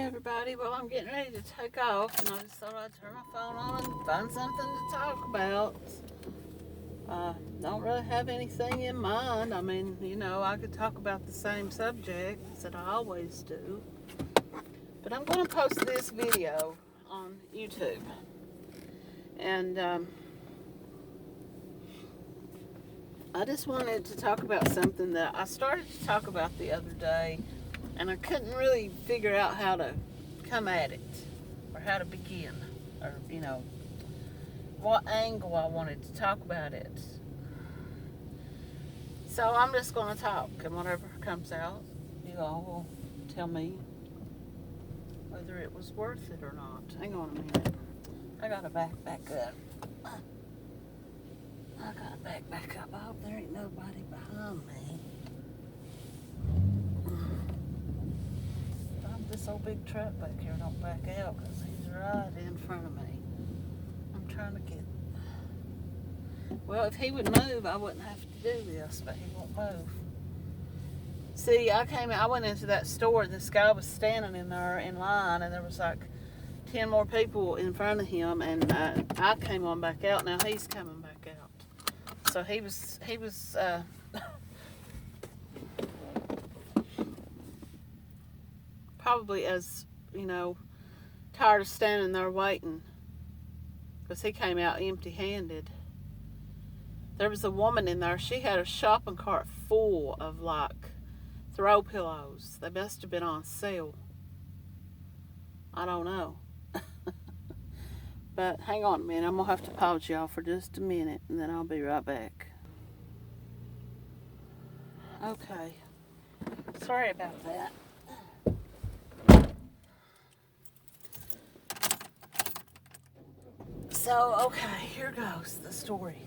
everybody. Well, I'm getting ready to take off, and I just thought I'd turn my phone on and find something to talk about. Don't really have anything in mind. I mean, I could talk about the same subjects that I always do. But I'm going to post this video on YouTube. And I just wanted to talk about something that I started to talk about the other day, and I couldn't really figure out how to come at it, or how to begin, or, what angle I wanted to talk about it. So I'm just going to talk, and whatever comes out, you all will tell me whether it was worth it or not. Hang on a minute. I got to back up. I got to back up. I hope there ain't nobody behind me. I hope this old big truck back here don't back out, because he's right in front of me. I'm trying to get... Well, if he would move, I wouldn't have to do this, but he won't move. See, I went into that store. This guy was standing in there in line, and there was like 10 more people in front of him, and I came on back out. Now he's coming back out. So he was probably as, tired of standing there waiting, because he came out empty-handed. There was a woman in there. She had a shopping cart full of, throw pillows. They must have been on sale. I don't know. But hang on a minute. I'm going to have to pause y'all for just a minute, and then I'll be right back. Okay. Sorry about that. So, okay, here goes the story.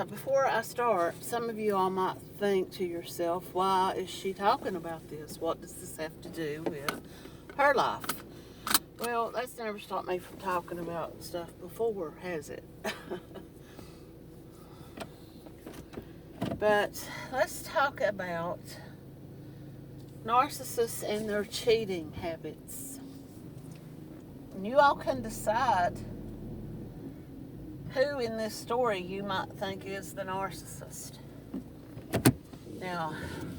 Before I start, some of you all might think to yourself, why is she talking about this? What does this have to do with her life? Well, that's never stopped me from talking about stuff before, has it? But let's talk about narcissists and their cheating habits. And you all can decide who in this story you might think is the narcissist. Now,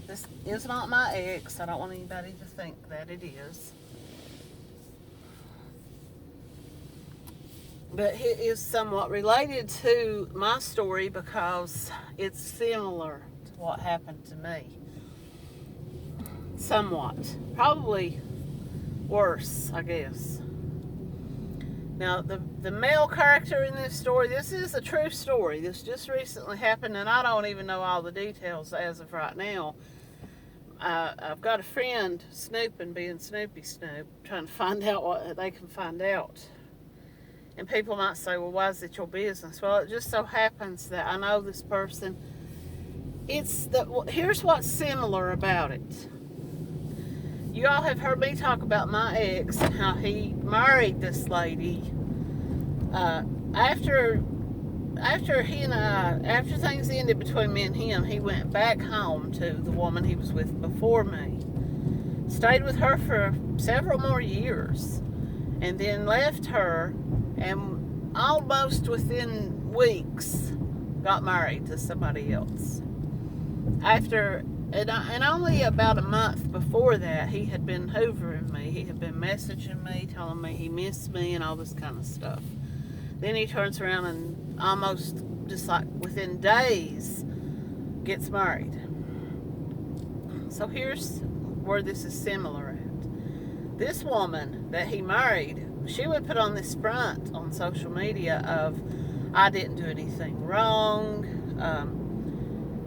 this is not my ex. I don't want anybody to think that it is. But it is somewhat related to my story because it's similar to what happened to me. Somewhat. Probably worse, I guess. Now, the male character in this story, this is a true story. This just recently happened, and I don't even know all the details as of right now. I've got a friend snooping, being Snoopy Snoop, trying to find out what they can find out. And people might say, well, why is it your business? Well, it just so happens that I know this person. Here's what's similar about it. You all have heard me talk about my ex and how he married this lady. After things ended between me and him, he went back home to the woman he was with before me. Stayed with her for several more years, and then left her, and almost within weeks got married to somebody else. And only about a month before that, he had been hoovering me. He had been messaging me, telling me he missed me and all this kind of stuff. Then he turns around and almost just like within days gets married. So here's where this is similar at. This woman that he married, she would put on this front on social media of, I didn't do anything wrong.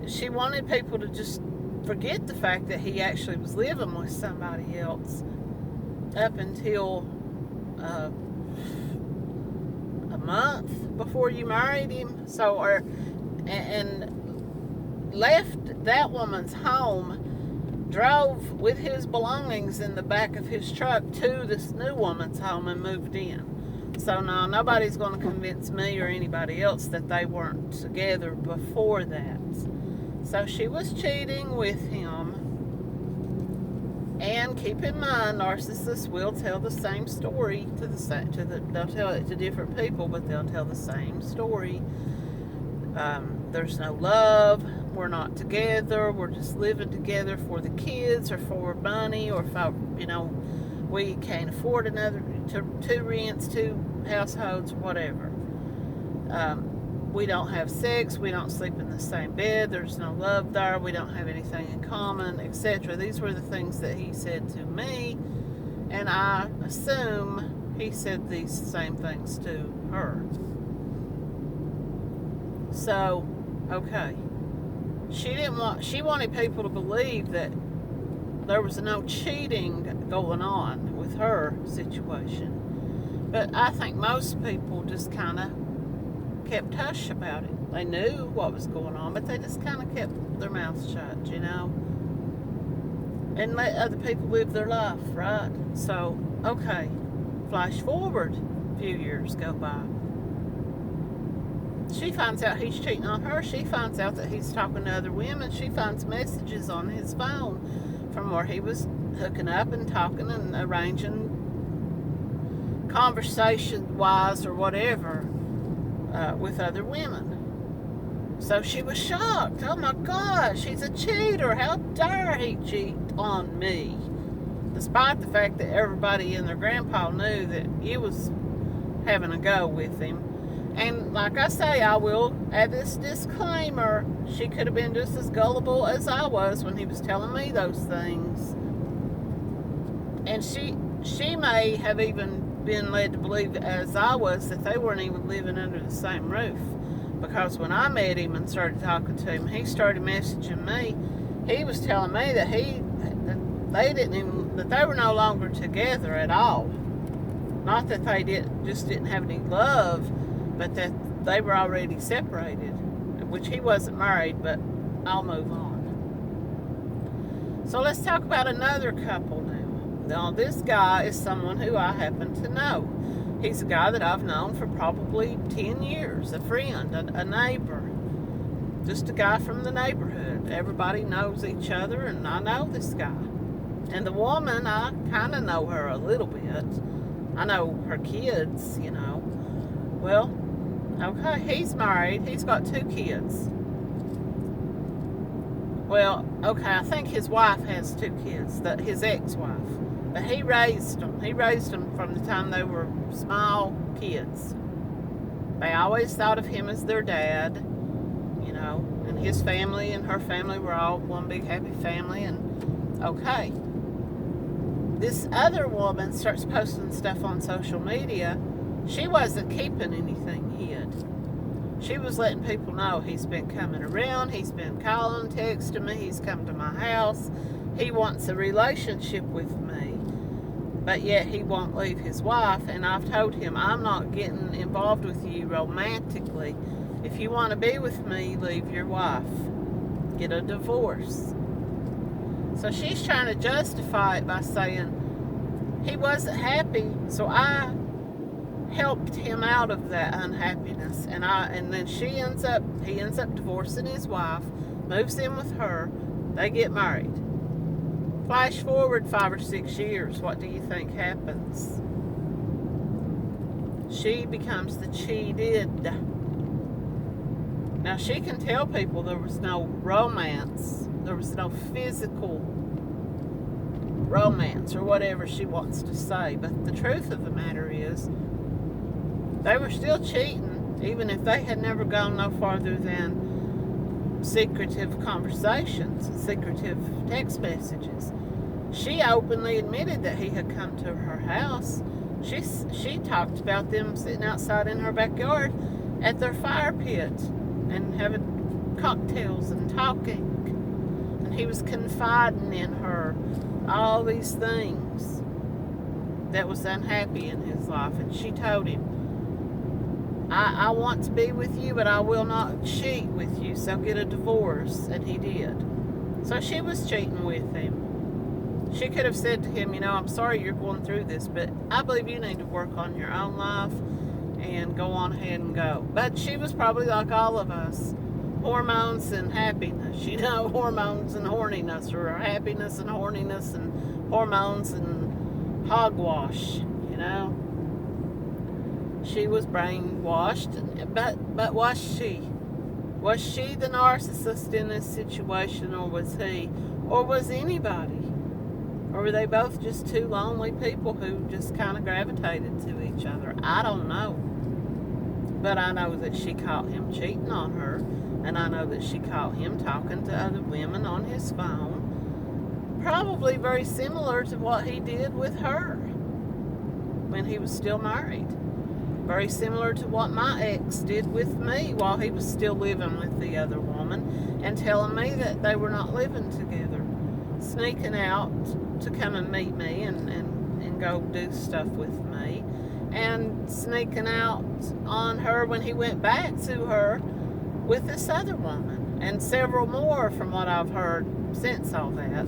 She wanted people to just forget the fact that he actually was living with somebody else up until a month before you married him. And left that woman's home, drove with his belongings in the back of his truck to this new woman's home and moved in. So now nobody's going to convince me or anybody else that they weren't together before that. So she was cheating with him And keep in mind, narcissists will tell the same story they'll tell it to different people, but they'll tell the same story. There's no love. We're not together. We're just living together for the kids or for money, or if we can't afford two rents, two households, whatever. We don't have sex. We don't sleep in the same bed. There's no love there. We don't have anything in common, etc. These were the things that he said to me, and I assume he said these same things to her. So, okay. She wanted people to believe that there was no cheating going on with her situation. But I think most people just kind of kept hush about it. They knew what was going on, but they just kind of kept their mouths shut, and let other people live their life, right? So, okay, flash forward a few years go by. She finds out he's cheating on her. She finds out that he's talking to other women. She finds messages on his phone from where he was hooking up and talking and arranging conversation-wise or whatever with other women. So she was shocked. Oh my gosh, he's a cheater. How dare he cheat on me? Despite the fact that everybody and their grandpa knew that he was having a go with him. And like I say, I will add this disclaimer. She could have been just as gullible as I was when he was telling me those things. And she may have even been led to believe, as I was, that they weren't even living under the same roof. Because when I met him and started talking to him, he started messaging me. He was telling me that that they were no longer together at all. Not that they didn't have any love, but that they were already separated, which he wasn't married, but I'll move on. So let's talk about another couple now. Now, this guy is someone who I happen to know. He's a guy that I've known for probably 10 years, a friend, a neighbor, just a guy from the neighborhood. Everybody knows each other, and I know this guy. And the woman, I kind of know her a little bit. I know her kids, Well, okay, he's married. He's got 2 kids. Well, okay, I think his wife has 2 kids, his ex-wife. But he raised them. He raised them from the time they were small kids. They always thought of him as their dad, and his family and her family were all one big happy family. And okay, this other woman starts posting stuff on social media. She wasn't keeping anything hid. She was letting people know he's been coming around, he's been calling, texting me, he's come to my house, he wants a relationship with me, but yet he won't leave his wife. And I've told him, I'm not getting involved with you romantically. If you want to be with me, leave your wife. Get a divorce. So she's trying to justify it by saying he wasn't happy, so I helped him out of that unhappiness, and then he ends up divorcing his wife, moves in with her, they get married. Flash forward 5 or 6 years, what do you think happens? She becomes the cheated. Now she can tell people there was no romance, there was no physical romance or whatever she wants to say, but the truth of the matter is they were still cheating, even if they had never gone no farther than secretive conversations, secretive text messages. She openly admitted that he had come to her house. She talked about them sitting outside in her backyard at their fire pit and having cocktails and talking. And he was confiding in her all these things that was unhappy in his life. And she told him, I want to be with you, but I will not cheat with you, so get a divorce. And he did. So she was cheating with him. She could have said to him, I'm sorry you're going through this, but I believe you need to work on your own life and go on ahead and go. But she was probably like all of us, hormones and happiness, hormones and horniness, or happiness and horniness and hormones and hogwash, you know. She was brainwashed, but was she? Was she the narcissist in this situation, or was he? Or was anybody? Or were they both just two lonely people who just kind of gravitated to each other? I don't know. But I know that she caught him cheating on her, and I know that she caught him talking to other women on his phone. Probably very similar to what he did with her when he was still married. Very similar to what my ex did with me while he was still living with the other woman and telling me that they were not living together. Sneaking out to come and meet me and go do stuff with me. And sneaking out on her when he went back to her with this other woman. And several more from what I've heard since all that.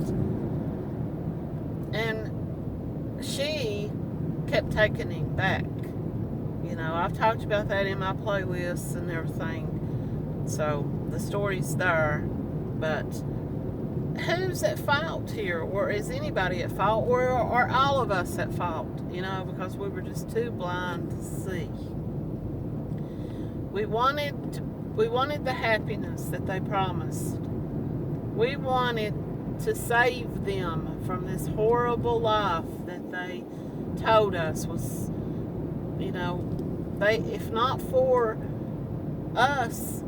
And she kept taking him back. You know, I've talked about that in my playlists and everything. So, the story's there. But who's at fault here? Or is anybody at fault? Or are all of us at fault? You know, because we were just too blind to see. We wanted the happiness that they promised. We wanted to save them from this horrible life that they told us was, you know, if not for us,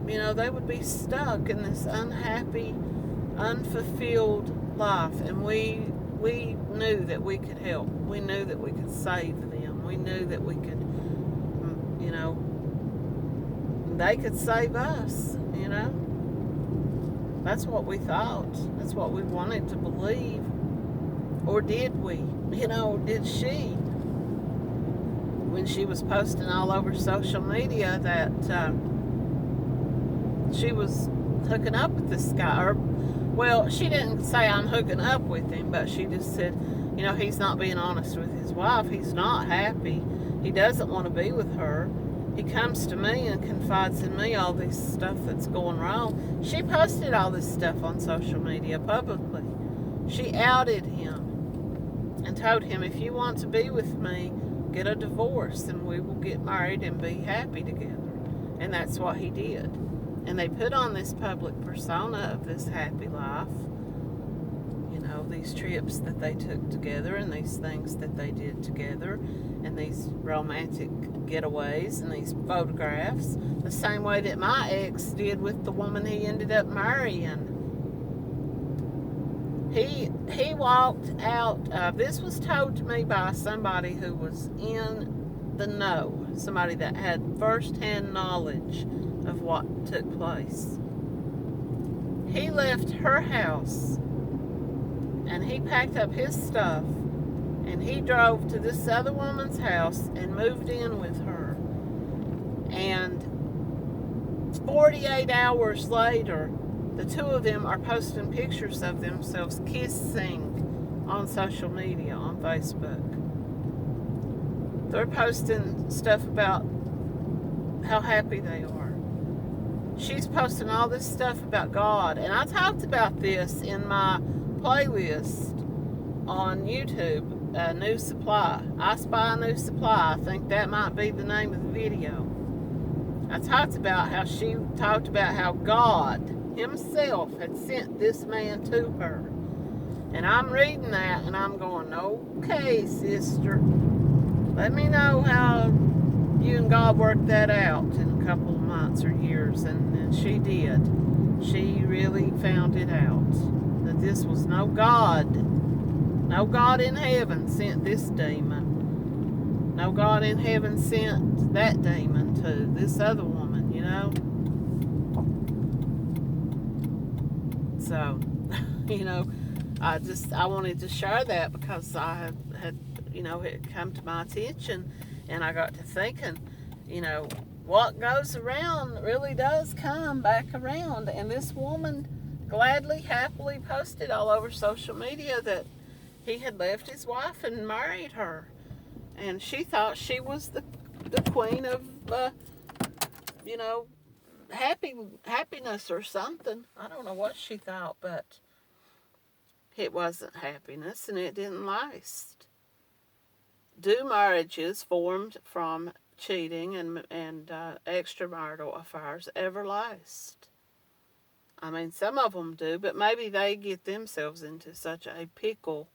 you know, they would be stuck in this unhappy, unfulfilled life. And we knew that we could help. We knew that we could save them. We knew that we could, you know, they could save us, you know. That's what we thought. That's what we wanted to believe. Or did we? You know, did she? When she was posting all over social media that she was hooking up with this guy. Or, well, she didn't say I'm hooking up with him, but she just said, you know, he's not being honest with his wife. He's not happy. He doesn't want to be with her. He comes to me and confides in me all this stuff that's going wrong. She posted all this stuff on social media publicly. She outed him and told him, if you want to be with me, get a divorce and we will get married and be happy together. And that's what he did. And they put on this public persona of this happy life. You know, these trips that they took together and these things that they did together and these romantic getaways and these photographs. The same way that my ex did with the woman he ended up marrying. He walked out. This was told to me by somebody who was in the know. Somebody that had first-hand knowledge of what took place. He left her house and he packed up his stuff and he drove to this other woman's house and moved in with her. And 48 hours later, the two of them are posting pictures of themselves kissing on social media, on Facebook. They're posting stuff about how happy they are. She's posting all this stuff about God. And I talked about this in my playlist on YouTube, New Supply. I Spy a New Supply. I think that might be the name of the video. I talked about how she talked about how God himself had sent this man to her. And I'm reading that and I'm going, okay, sister, let me know how you and God worked that out in a couple of months or years. And she did. She really found it out. That this was no God in heaven sent this demon. No God in heaven sent that demon to this other woman, you know. So, you know, I wanted to share that because I had, you know, it come to my attention and I got to thinking, you know, what goes around really does come back around. And this woman gladly, happily posted all over social media that he had left his wife and married her. And she thought she was the queen of, you know, happiness or something. I don't know what she thought, but It wasn't happiness, and it didn't last. Do marriages formed from cheating and extramarital affairs ever last? I mean, some of them do, but maybe they get themselves into such a pickle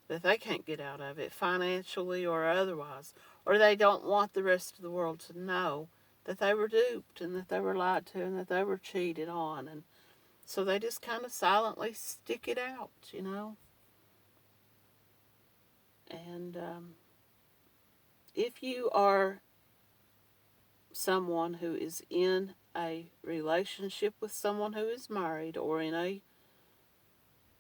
that they can't get out of it, financially or otherwise, or they don't want the rest of the world to know that they were duped and that they were lied to and that they were cheated on, and so they just kind of silently stick it out. And if you are someone who is in a relationship with someone who is married or in a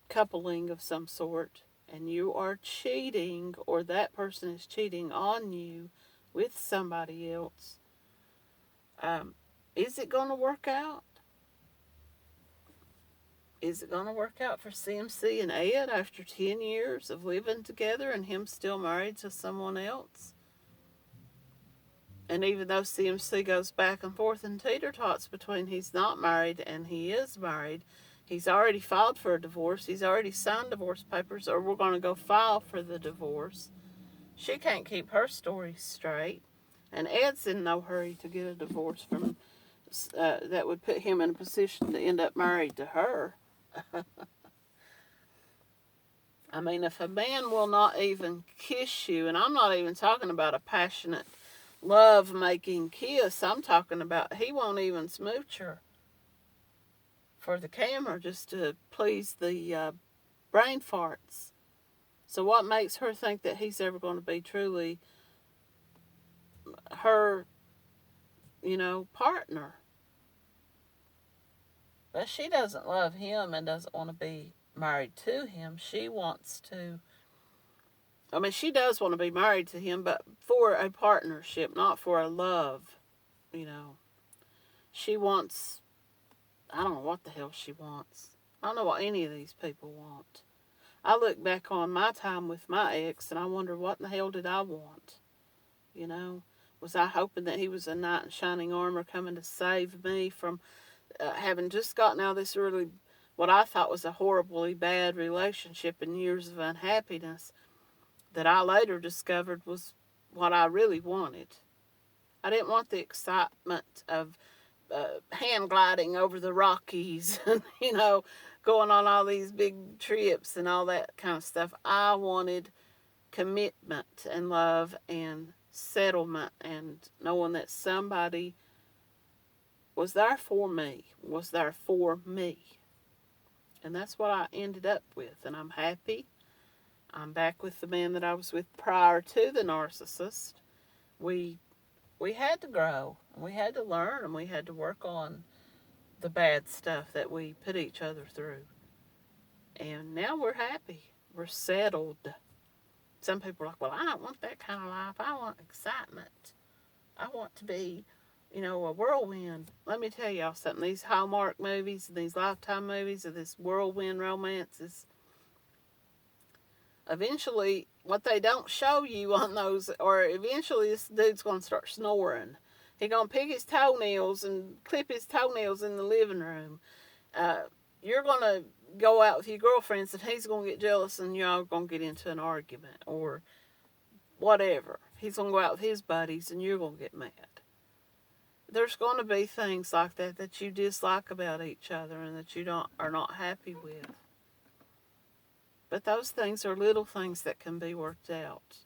coupling of some sort, and you are cheating, or that person is cheating on you with somebody else, is it going to work out? Is it going to work out for CMC and Ed after 10 years of living together and him still married to someone else? And even though CMC goes back and forth and teeter-tots between he's not married and he is married, he's already filed for a divorce, he's already signed divorce papers, or we're going to go file for the divorce. She can't keep her story straight. And Ed's in no hurry to get a divorce from that would put him in a position to end up married to her. I mean, if a man will not even kiss you, and I'm not even talking about a passionate, love-making kiss, I'm talking about he won't even smooch her for the camera just to please the brain farts. So what makes her think that he's ever going to be truly her, partner? But she doesn't love him and doesn't want to be married to him. She does want to be married to him, but for a partnership, not for a love, She wants, I don't know what the hell she wants. I don't know what any of these people want. I look back on my time with my ex and I wonder what in the hell did I want? Was I hoping that he was a knight in shining armor coming to save me from having just gotten out of this really, what I thought was a horribly bad relationship and years of unhappiness that I later discovered was what I really wanted. I didn't want the excitement of hand gliding over the Rockies and, going on all these big trips and all that kind of stuff. I wanted commitment and love and settlement and knowing that somebody was there for me, And that's what I ended up with, and I'm happy. I'm back with the man that I was with prior to the narcissist. We had to grow, and we had to learn, and we had to work on the bad stuff that we put each other through. And now we're happy. We're settled. Some people are like, well, I don't want that kind of life. I want excitement. I want to be, a whirlwind. Let me tell y'all something. These Hallmark movies and these Lifetime movies of this whirlwind romances, eventually, what they don't show you on those, or eventually this dude's going to start snoring. He's going to pick his toenails and clip his toenails in the living room. You're going to go out with your girlfriends and he's going to get jealous and y'all going to get into an argument or whatever. He's going to go out with his buddies and you're going to get mad. There's going to be things like that you dislike about each other and that you are not happy with. But those things are little things that can be worked out.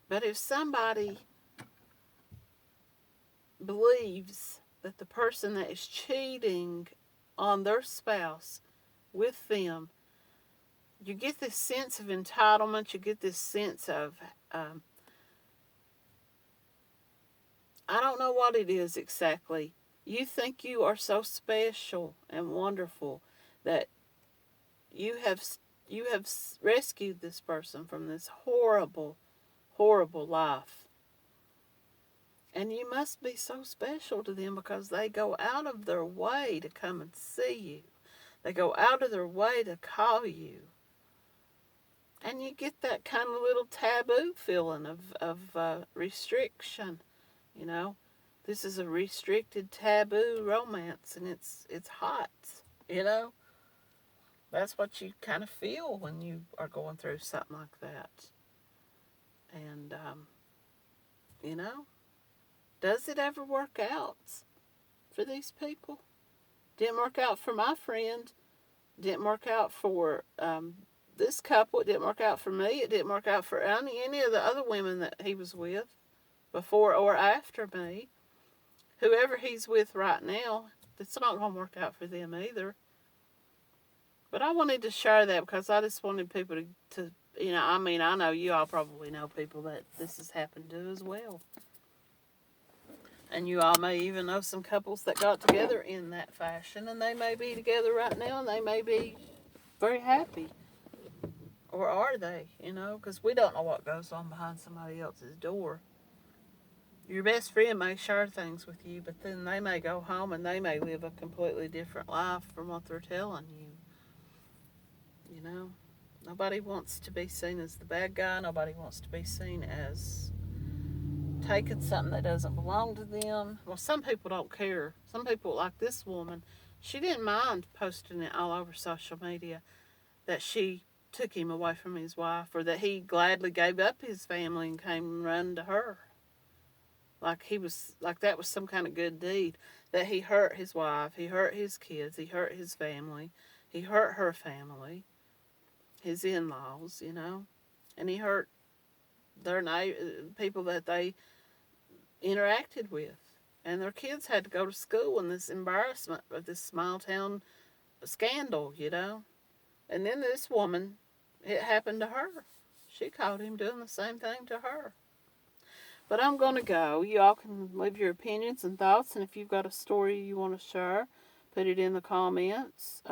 But if somebody believes that the person that is cheating on their spouse with them, you get this sense of entitlement, you get this sense of, I don't know what it is exactly. You think you are so special and wonderful that you have rescued this person from this horrible, horrible life. And you must be so special to them because they go out of their way to come and see you. They go out of their way to call you. And you get that kind of little taboo feeling of restriction. This is a restricted taboo romance and it's hot, That's what you kind of feel when you are going through something like that. And, you know, does it ever work out for these people? Didn't work out for my friend. Didn't work out for this couple. It didn't work out for me. It didn't work out for any of the other women that he was with before or after me. Whoever he's with right now, it's not going to work out for them either. But I wanted to share that because I just wanted people to I mean, I know you all probably know people that this has happened to as well. And you all may even know some couples that got together in that fashion, and they may be together right now, and they may be very happy. Or are they, because we don't know what goes on behind somebody else's door. Your best friend may share things with you, but then they may go home and they may live a completely different life from what they're telling you. Nobody wants to be seen as the bad guy. Nobody wants to be seen as taking something that doesn't belong to them. Well, some people don't care. Some people, like this woman, she didn't mind posting it all over social media that she took him away from his wife, or that he gladly gave up his family and came and run to her. Like that was some kind of good deed. That he hurt his wife, he hurt his kids, he hurt his family, he hurt her family, his in-laws, and he hurt their people that they interacted with. And their kids had to go to school in this embarrassment of this small town scandal, And then this woman, it happened to her. She caught him doing the same thing to her. But I'm going to go. You all can leave your opinions and thoughts, and if you've got a story you want to share, put it in the comments.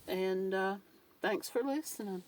And thanks for listening.